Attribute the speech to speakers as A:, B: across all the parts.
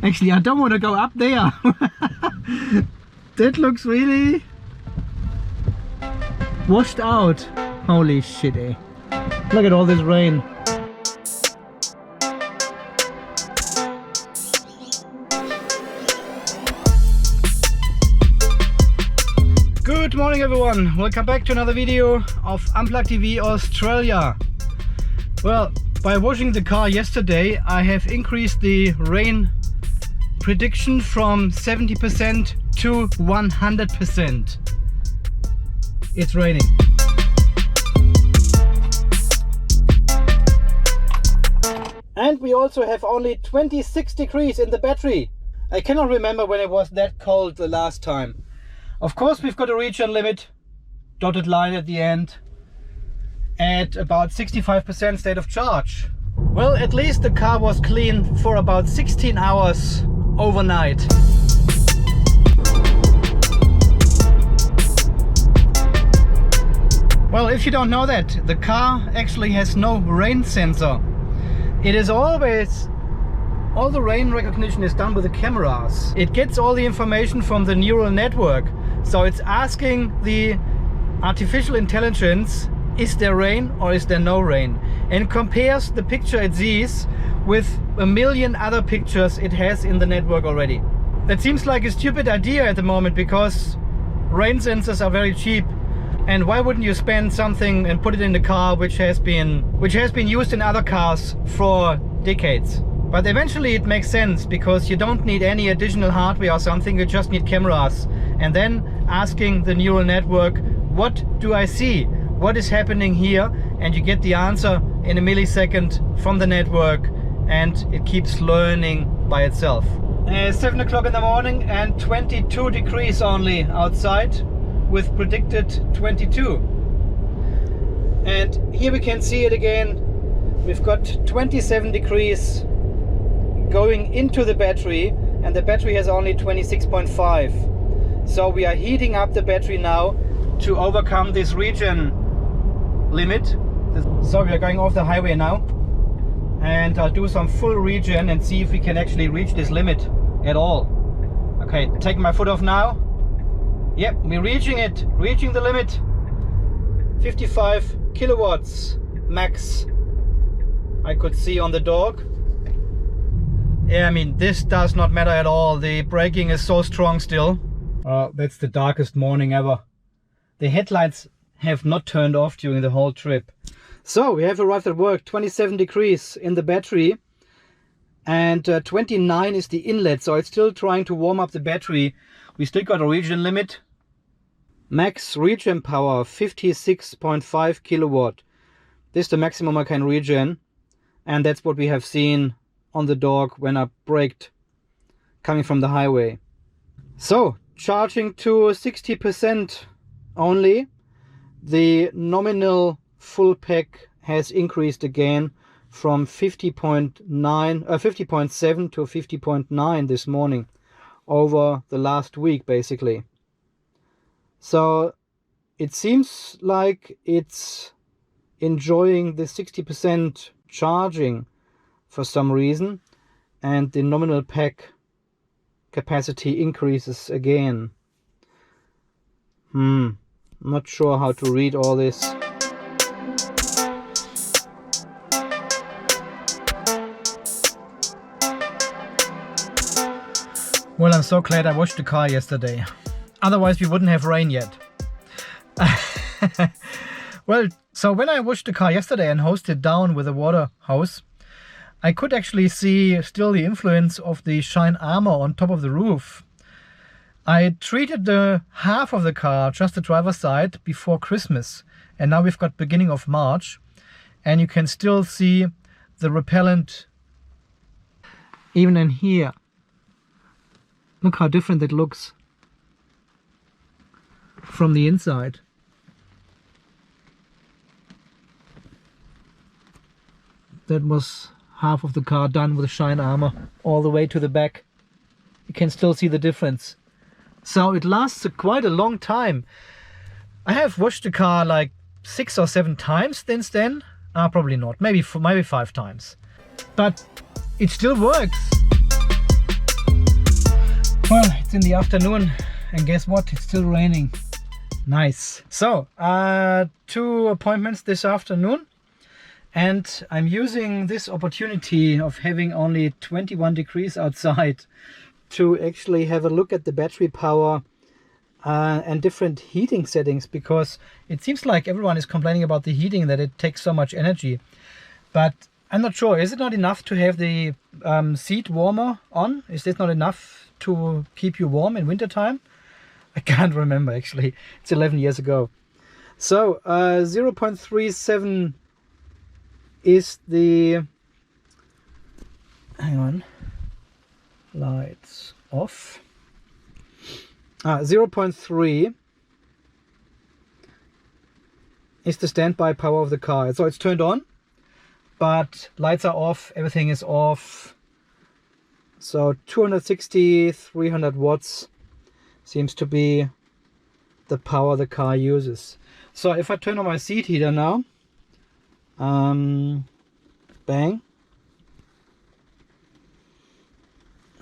A: Actually, I don't want to go up there. That looks really washed out. Holy shit, eh? Look at all this rain. Good morning everyone, welcome back to another video of Unplugged TV Australia. Well, by washing the car yesterday I have increased the rain prediction from 70% to 100%. It's raining. And we also have only 26 degrees in the battery. I cannot remember when it was that cold the last time. Of course we've got a regen limit, dotted line at the end, at about 65% state of charge. Well, at least the car was clean for about 16 hours overnight. Well, if you don't know that, the car actually has no rain sensor. It is always, all the rain recognition is done with the cameras. It gets all the information from the neural network. So it's asking the artificial intelligence, is there rain or is there no rain? And compares the picture it sees with a million other pictures it has in the network already. That seems like a stupid idea at the moment because rain sensors are very cheap. And why wouldn't you spend something and put it in the car which has been used in other cars for decades? But eventually it makes sense because you don't need any additional hardware or something, you just need cameras. And then asking the neural network, what do I see? What is happening here? And you get the answer in a millisecond from the network and it keeps learning by itself. 7 o'clock in the morning and 22 degrees only outside with predicted 22. And here we can see it again. We've got 27 degrees going into the battery and the battery has only 26.5. So we are heating up the battery now to overcome this regen limit. So we are going off the highway now and I'll do some full regen and see if we can actually reach this limit at all. Okay, taking my foot off now. Yep, we're reaching it, reaching the limit. 55 kilowatts max I could see on the dog. Yeah, I mean, this does not matter at all. The braking is so strong still. That's the darkest morning ever. The headlights have not turned off during the whole trip. So we have arrived at work, 27 degrees in the battery and 29 is the inlet. So it's still trying to warm up the battery. We still got a regen limit. Max regen power 56.5 kilowatt. This is the maximum I can regen. And that's what we have seen on the dog when I braked coming from the highway. So charging to 60% only. The nominal full pack has increased again from 50.7 to 50.9 this morning over the last week basically. So it seems like it's enjoying the 60% charging for some reason, and the nominal pack capacity increases again. Not sure how to read all this. Well, I'm so glad I washed the car yesterday. Otherwise we wouldn't have rain yet. Well, so when I washed the car yesterday and hosed it down with a water hose, I could actually see still the influence of the shine armor on top of the roof. I treated the half of the car, just the driver's side, before Christmas. And now we've got beginning of March. And you can still see the repellent even in here. Look how different it looks from the inside. That was half of the car done with shine armor all the way to the back. You can still see the difference. So it lasts quite a long time. I have washed the car like 6 or 7 times since then. Probably not, maybe 5 times. But it still works. Well, it's in the afternoon and guess what? It's still raining. Nice. So, 2 appointments this afternoon, and I'm using this opportunity of having only 21 degrees outside to actually have a look at the battery power and different heating settings, because it seems like everyone is complaining about the heating, that it takes so much energy. But I'm not sure, is it not enough to have the seat warmer on? Is this not enough to keep you warm in winter time? I can't remember actually, it's 11 years ago. So 0.37 is the, hang on, lights off. 0.3 is the standby power of the car. So it's turned on, but lights are off, everything is off. So 260, 300 watts seems to be the power the car uses. So if I turn on my seat heater now, bang.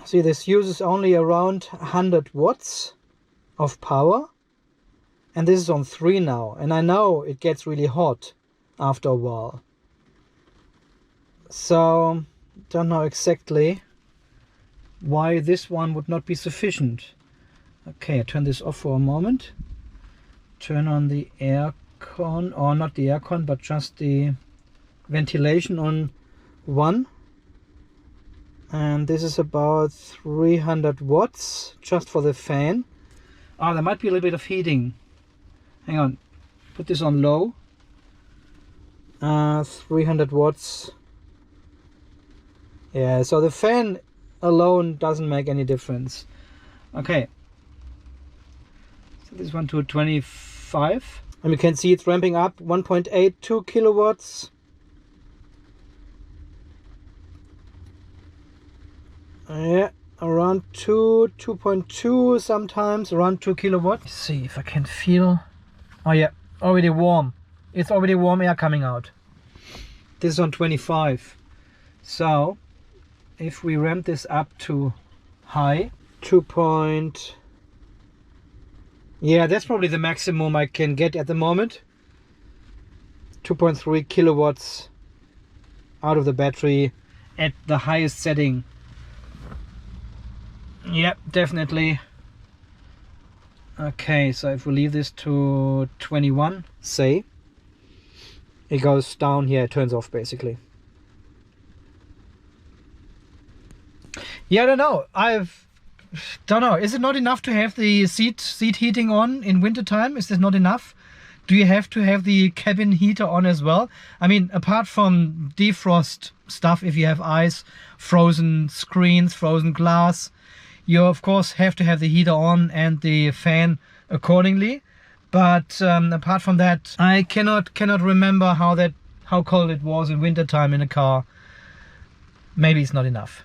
A: See, this uses only around 100 watts of power, and this is on 3 now, and I know it gets really hot after a while. So don't know exactly why this one would not be sufficient. Okay, I turn this off for a moment. Turn on the aircon, or not the aircon, but just the ventilation on 1. And this is about 300 watts just for the fan. Ah, there might be a little bit of heating. Hang on, put this on low. 300 watts. Yeah, so the fan alone doesn't make any difference. Okay, so this one to 25, and you can see it's ramping up. 1.82 kilowatts. Yeah, around 2.2 sometimes, around 2 kilowatts. Let's see if I can feel. Oh yeah, already warm. It's already warm air coming out. This is on 25. So if we ramp this up to high, 2. Yeah, that's probably the maximum I can get at the moment. 2.3 kilowatts out of the battery at the highest setting. Yep, definitely. Okay, so if we leave this to 21, say, it goes down here, it turns off basically. Yeah, I don't know. Don't know. Is it not enough to have the seat heating on in winter time? Is this not enough? Do you have to have the cabin heater on as well? I mean, apart from defrost stuff, if you have ice, frozen screens, frozen glass, you of course have to have the heater on and the fan accordingly. But apart from that, I cannot remember how cold it was in winter time in a car. Maybe it's not enough.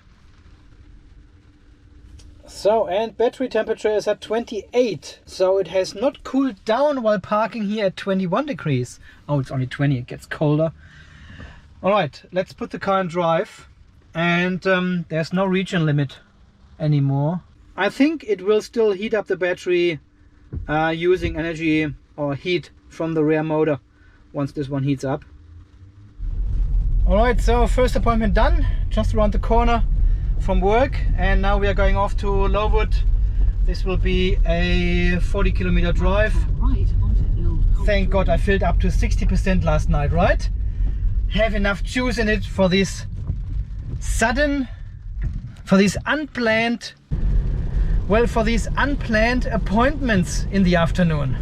A: So, and battery temperature is at 28, so it has not cooled down while parking here at 21 degrees. Oh, it's only 20, it gets colder. Alright, let's put the car in drive, and there's no region limit anymore. I think it will still heat up the battery using energy or heat from the rear motor once this one heats up. Alright, so first appointment done, just around the corner from work, and now we are going off to Lowood. This will be a 40-kilometer drive. Thank God I filled up to 60% last night, right? Have enough juice in it for this unplanned appointments in the afternoon.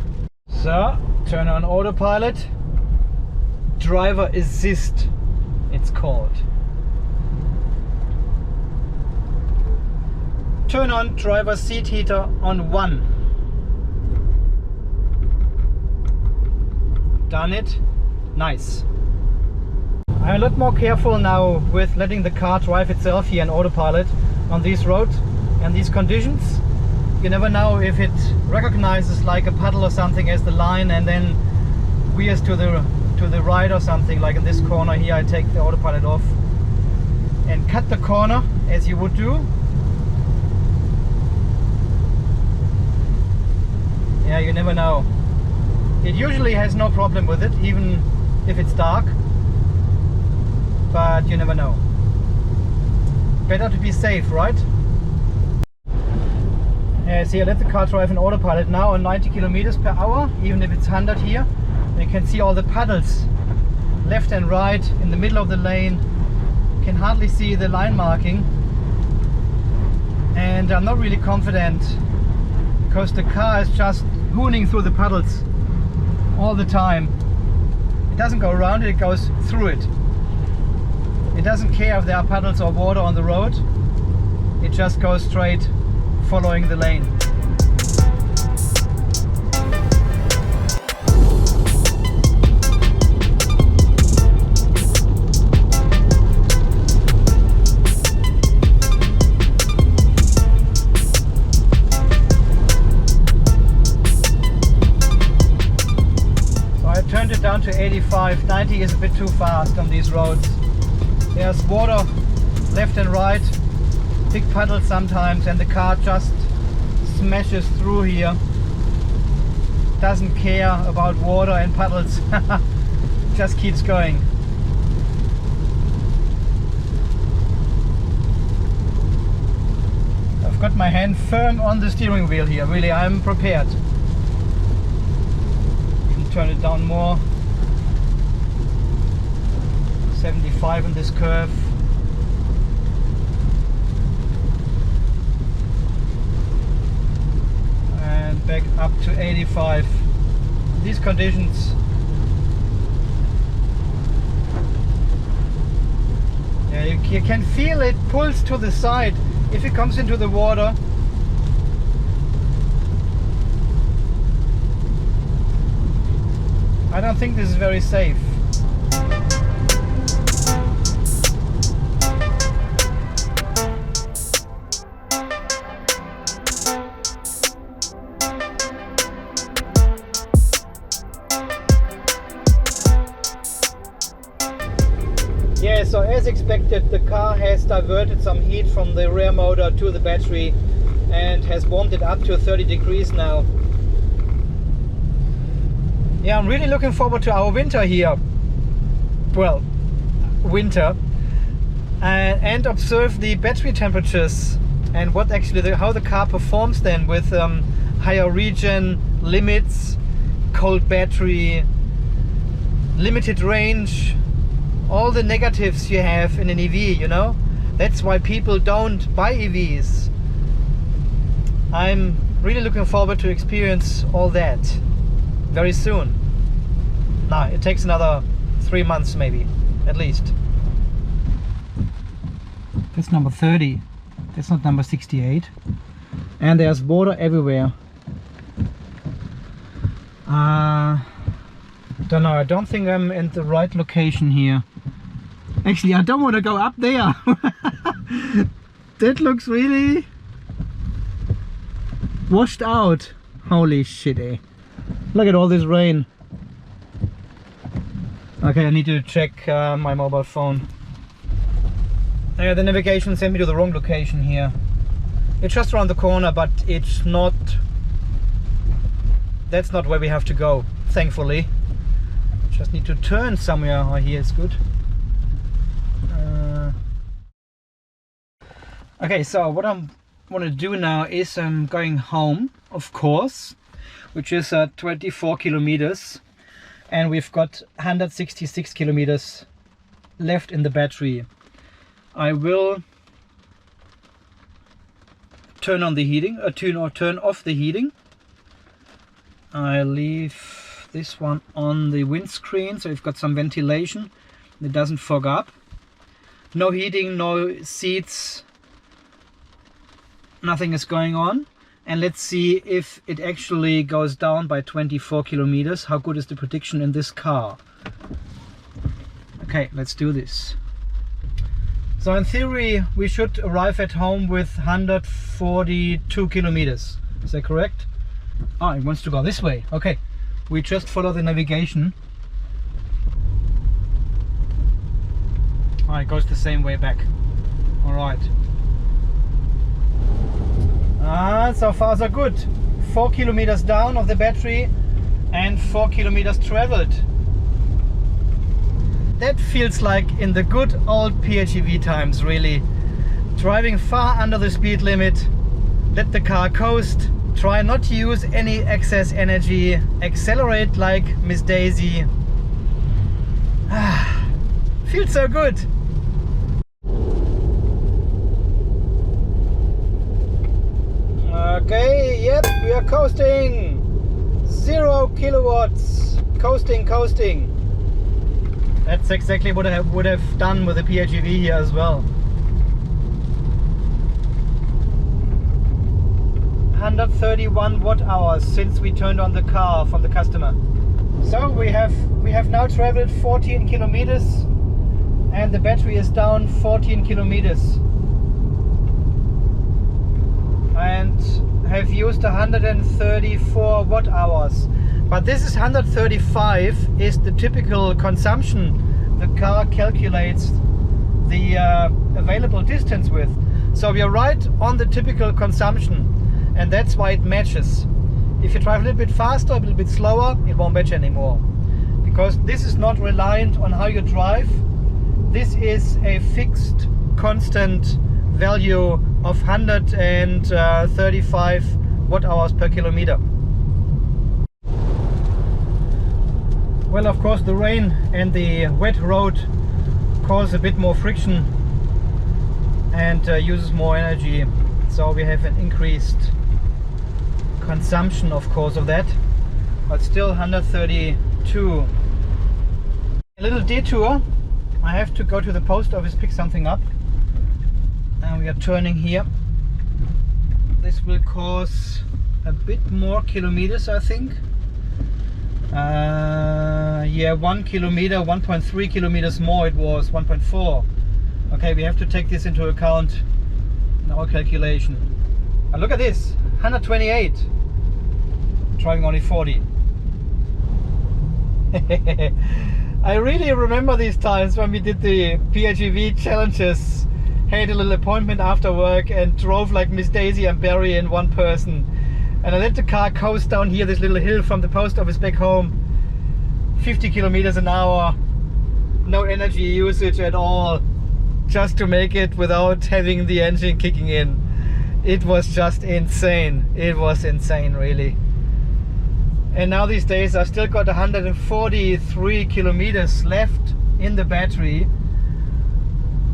A: So, turn on autopilot. Driver assist, it's called. Turn on driver seat heater on 1. Done it. Nice. I'm a lot more careful now with letting the car drive itself here in autopilot on these roads and these conditions. You never know if it recognizes like a puddle or something as the line and then veers to the right or something. Like in this corner here, I take the autopilot off and cut the corner as you would do. Yeah, you never know. It usually has no problem with it, even if it's dark, but you never know. Better to be safe, right? See, I let the car drive in autopilot now on 90 kilometers per hour, even if it's 100 here. And you can see all the puddles left and right in the middle of the lane. You can hardly see the line marking. And I'm not really confident because the car is just hooning through the puddles all the time. It doesn't go around it, it goes through it. It doesn't care if there are puddles or water on the road. It just goes straight, following the lane. So I turned it down to 85. 90 is a bit too fast on these roads. There's water left and right, big puddles sometimes, and the car just smashes through here. Doesn't care about water and puddles. Just keeps going. I've got my hand firm on the steering wheel here. Really, I'm prepared. You can turn it down more. 75 on this curve. And back up to 85. These conditions. Yeah, you can feel it pulls to the side if it comes into the water. I don't think this is very safe. Yeah, so as expected, the car has diverted some heat from the rear motor to the battery and has warmed it up to 30 degrees now. Yeah, I'm really looking forward to our winter here. Well, winter. And observe the battery temperatures and what actually how the car performs then with higher regen limits, cold battery, limited range. All the negatives you have in an EV, you know. That's why people don't buy EVs. I'm really looking forward to experience all that very soon. Now, it takes another 3 months maybe, at least. That's number 30. That's not number 68. And there's water everywhere. Don't know, I don't think I'm in the right location here. Actually, I don't want to go up there. That looks really washed out. Holy shit, eh? Look at all this rain. Okay, I need to check my mobile phone. The navigation sent me to the wrong location here. It's just around the corner, but it's not... That's not where we have to go, thankfully. Just need to turn somewhere. Oh, here is good. Okay, so what I want to do now is I'm going home, of course, which is 24 kilometers, and we've got 166 kilometers left in the battery. I will turn on the heating, turn off the heating. I leave this one on the windscreen, so we've got some ventilation. It doesn't fog up. No heating, no seats. Nothing is going on, and let's see if it actually goes down by 24 kilometers. How good is the prediction in this car? Okay, let's do this. So in theory we should arrive at home with 142 kilometers. Is that correct? Ah, it wants to go this way. Okay, we just follow the navigation. Ah, it goes the same way back. All right. Ah, so far so good. 4 kilometers down of the battery and 4 kilometers traveled. That feels like in the good old PHEV times, really. Driving far under the speed limit, let the car coast, try not to use any excess energy, accelerate like Miss Daisy. Feels so good. Okay, yep, we are coasting. 0 kilowatts. Coasting. That's exactly what I would have done with the PHEV here as well. 131 watt hours since we turned on the car from the customer. So we have now traveled 14 kilometers and the battery is down 14 kilometers and have used 134 watt hours. But this is 135 is the typical consumption the car calculates the available distance with. So we are right on the typical consumption, and that's why it matches. If you drive a little bit faster, a little bit slower, it won't match anymore. Because this is not reliant on how you drive. This is a fixed, constant value of 135 watt hours per kilometer. Well, of course, the rain and the wet road cause a bit more friction and uses more energy. So we have an increased consumption, of course, of that, but still 132. A little detour. I have to go to the post office, pick something up, and we are turning here. This will cause a bit more kilometers, I think. Yeah, 1 kilometer, 1.3 kilometers more. It was 1.4. Okay, we have to take this into account in our calculation. And look at this, 128. Driving only 40. I really remember these times when we did the PHEV challenges, had a little appointment after work and drove like Miss Daisy and Barry in one person. And I let the car coast down here, this little hill from the post office back home, 50 kilometers an hour, no energy usage at all, just to make it without having the engine kicking in. It was just insane. It was insane, really. And now these days I've still got 143 kilometers left in the battery,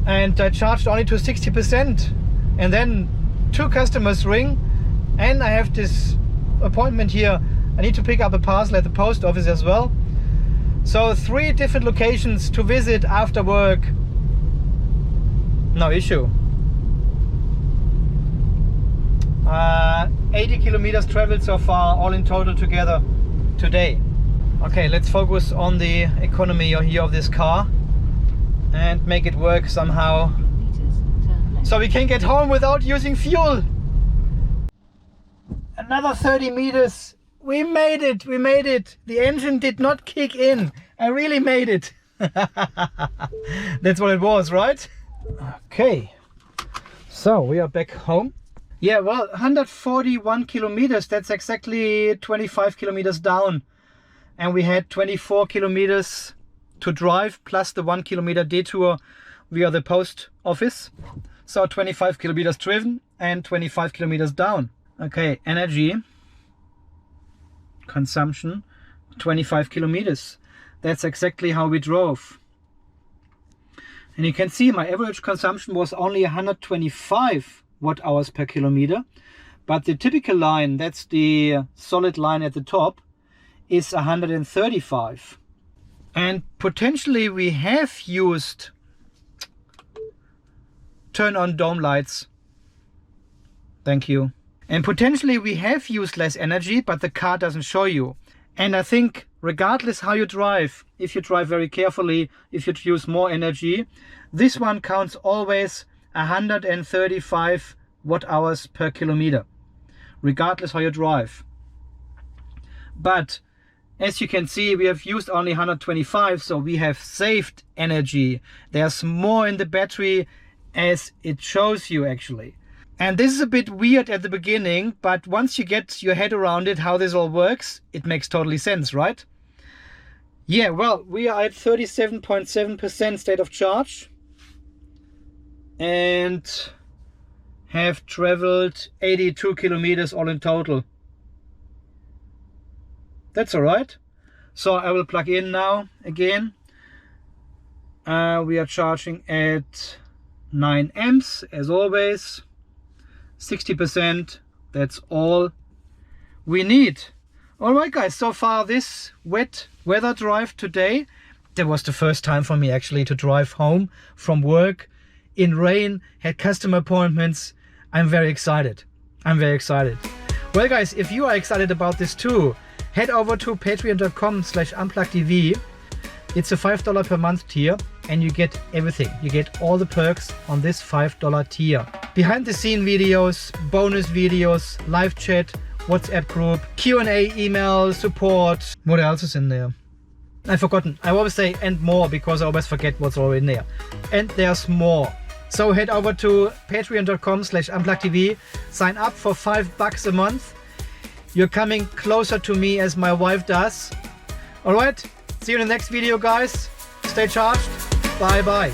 A: and I charged only to 60%. And then 2 customers ring, and I have this appointment here. I need to pick up a parcel at the post office as well. So 3 different locations to visit after work. No issue. 80 kilometers traveled so far, all in total together today. Okay, let's focus on the economy here of this car and make it work somehow, so we can get home without using fuel. Another 30 meters. We made it. We made it. The engine did not kick in. I really made it. That's what it was, right? Okay. So we are back home. Yeah, well, 141 kilometers. That's exactly 25 kilometers down. And we had 24 kilometers to drive plus the 1 kilometer detour via the post office. So 25 kilometers driven and 25 kilometers down. Okay, energy consumption 25 kilometers. That's exactly how we drove. And you can see my average consumption was only 125 watt hours per kilometer. But the typical line, that's the solid line at the top, is 135. And potentially we have used turn on dome lights. Thank you. And potentially we have used less energy, but the car doesn't show you. And I think regardless how you drive, if you drive very carefully, if you use more energy, this one counts always 135 watt hours per kilometer, regardless how you drive. But as you can see, we have used only 125, so we have saved energy. There's more in the battery as it shows you actually. And this is a bit weird at the beginning, but once you get your head around it, how this all works, it makes totally sense, right? Yeah, well, we are at 37.7% state of charge and have traveled 82 kilometers all in total. That's all right. So I will plug in now again. We are charging at 9 amps as always. 60%, that's all we need. All right guys, so far this wet weather drive today, that was the first time for me actually to drive home from work in rain, had customer appointments. I'm very excited. I'm very excited. Well guys, if you are excited about this too, head over to patreon.com/unpluggedtv. It's a $5 per month tier and you get everything. You get all the perks on this $5 tier. Behind the scene videos, bonus videos, live chat, WhatsApp group, Q&A, email, support. What else is in there? I've forgotten. I always say and more because I always forget what's all in there. And there's more. So head over to patreon.com/unpluggedtv. Sign up for $5 a month. You're coming closer to me as my wife does. All right. See you in the next video, guys. Stay charged. Bye bye.